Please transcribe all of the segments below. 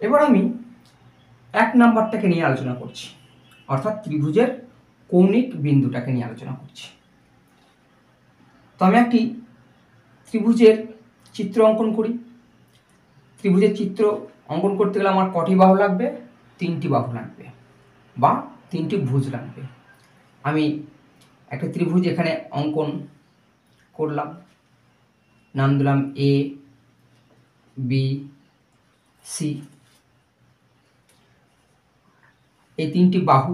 এবার আমি 1 নাম্বারটাকে নিয়ে আলোচনা করছি, অর্থাৎ ত্রিভুজের কৌণিক বিন্দুটাকে নিয়ে আলোচনা করছি। তো আমি একটি ত্রিভুজের চিত্র অঙ্কন করি। ত্রিভুজের চিত্র অঙ্কন করতে গেলে আমার কটি বাহু লাগবে? 3টি বাহু লাগবে বা 3টি ভুজ লাগবে। আমি একটা ত্রিভুজ এখানে অঙ্কন করলাম, নাম দিলাম এ বি সি। এই 3টি বাহু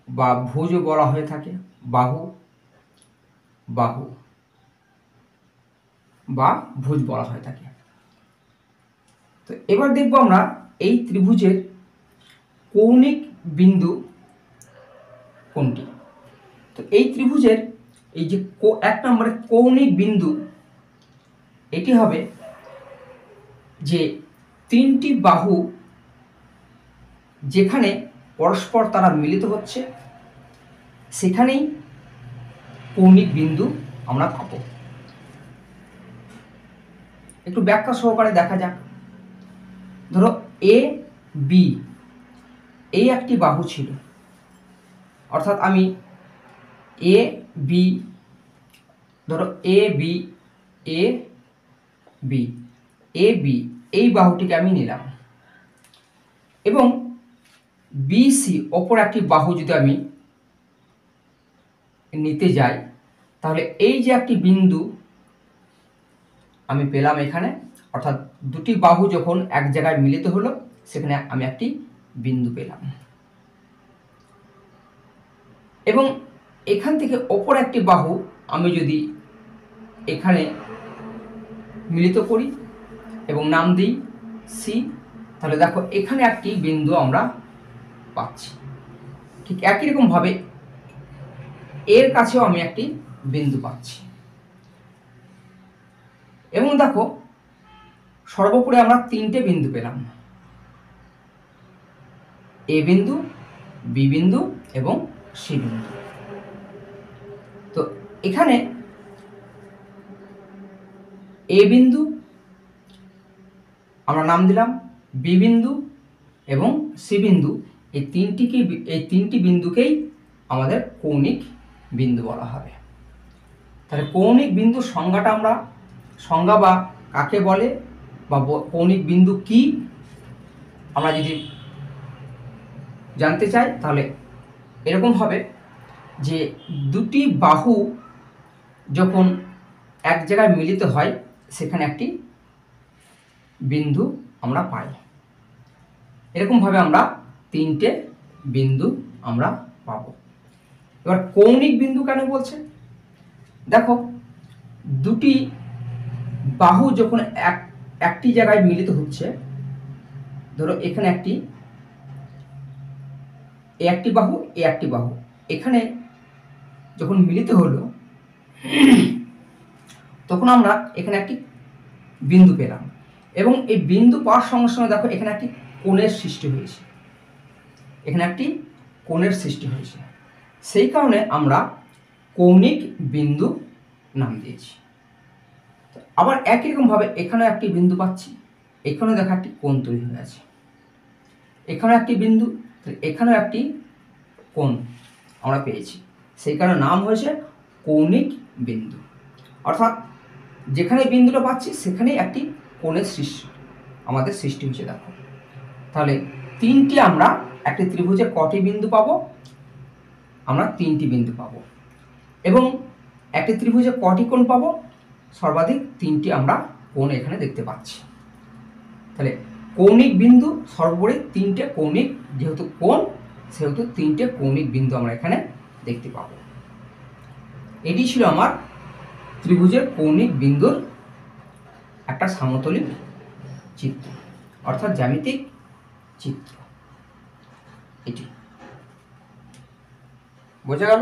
বা ভুজও বলা হয়ে থাকে, বাহু বা ভুজ বলা হয়ে থাকে। তো এবার দেখব আমরা এই ত্রিভুজের কৌণিক বিন্দু কোনটি। তো এই ত্রিভুজের এই যে 1 নম্বরে কৌণিক বিন্দু, এটি হবে যে 3টি বাহু যেখানে পরস্পর তারা মিলিত হচ্ছে সেখানেই কৌণিক বিন্দু আমরা পাব। একটু ব্যাখ্যা সহকারে দেখা যাক। ধরো এ বি এই একটি বাহু ছিল, অর্থাৎ আমি এ বি, ধরো এ বি এই বাহুটিকে আমি নিলাম, এবং বিসি অপর একটি বাহু যদি আমি নিতে যাই, তাহলে এই যে একটি বিন্দু আমি পেলাম এখানে, অর্থাৎ দুটি বাহু যখন এক জায়গায় মিলিত হলো সেখানে আমি একটি বিন্দু পেলাম। এবং এখান থেকে অপর একটি বাহু আমি যদি এখানে মিলিত করি এবং নাম দিই সি, তাহলে দেখো এখানে একটি বিন্দু আমরা পাচ্ছি। ঠিক একই রকম ভাবে এর কাছেও আমি একটি বিন্দু পাচ্ছি। এবং দেখো সর্বোপরি আমরা 3টে বিন্দু পেলাম, এ বিন্দু, বি বিন্দু এবং সি বিন্দু। তো এখানে এ বিন্দু আমরা নাম দিলাম, বি বিন্দু এবং সি বিন্দু, এই 3টি বিন্দুকেই আমাদের কৌণিক বিন্দু বলা হবে। তাহলে কৌণিক বিন্দুর সংজ্ঞাটা সংজ্ঞা বা কাকে বলে বা কৌণিক বিন্দু কি আমরা যদি জানতে চাই, তাহলে এরকম হবে যে দুটি বাহু যখন এক জায়গায় মিলিত হয় সেখানে একটি বিন্দু আমরা পাই। এরকমভাবে আমরা 3টে বিন্দু আমরা পাব। এবার কৌণিক বিন্দু কেন বলছে? দেখো দুটি বাহু যখন একটি জায়গায় মিলিত হচ্ছে, ধরো এখানে একটি বাহু একটি বাহু এখানে যখন মিলিত হলো তখন আমরা এখানে একটি বিন্দু পেলাম, এবং এই বিন্দু পাওয়ার সঙ্গে সঙ্গে দেখো এখানে একটি কোণের সৃষ্টি হয়েছে। সেই কারণে আমরা কৌণিক বিন্দু নাম দিয়েছি। আবার একই রকম ভাবে এখানেও একটি বিন্দু পাচ্ছি, এখানেও দেখো একটি কোণ তৈরি হয়ে আছে, এখানেও একটি বিন্দু, এখানেও একটি কোণ আমরা পেয়েছি। সেই কারণে নাম হয়েছে কৌণিক বিন্দু। অর্থাৎ যেখানে বিন্দুটা পাচ্ছি সেখানেই একটি কোণের আমাদের সৃষ্টি হয়েছে। দেখো তাহলে আমরা একটি ত্রিভুজে কটি বিন্দু পাবো? আমরা 3টি বিন্দু পাবো। এবং একটি ত্রিভুজে কটি কোণ পাবো? সর্বাধিক 3টি আমরা কোণ এখানে দেখতে পাচ্ছি। তাহলে কৌণিক বিন্দু সর্বোপরি 3টে কৌণিক, যেহেতু কোণ সেহেতু 3টে কৌণিক বিন্দু আমরা এখানে দেখতে পাবো। এটি ছিল আমার ত্রিভুজের কৌণিক বিন্দুর একটা সমতলিক চিত্র, অর্থাৎ জ্যামিতিক চিত্র। এটি বোঝা গেল?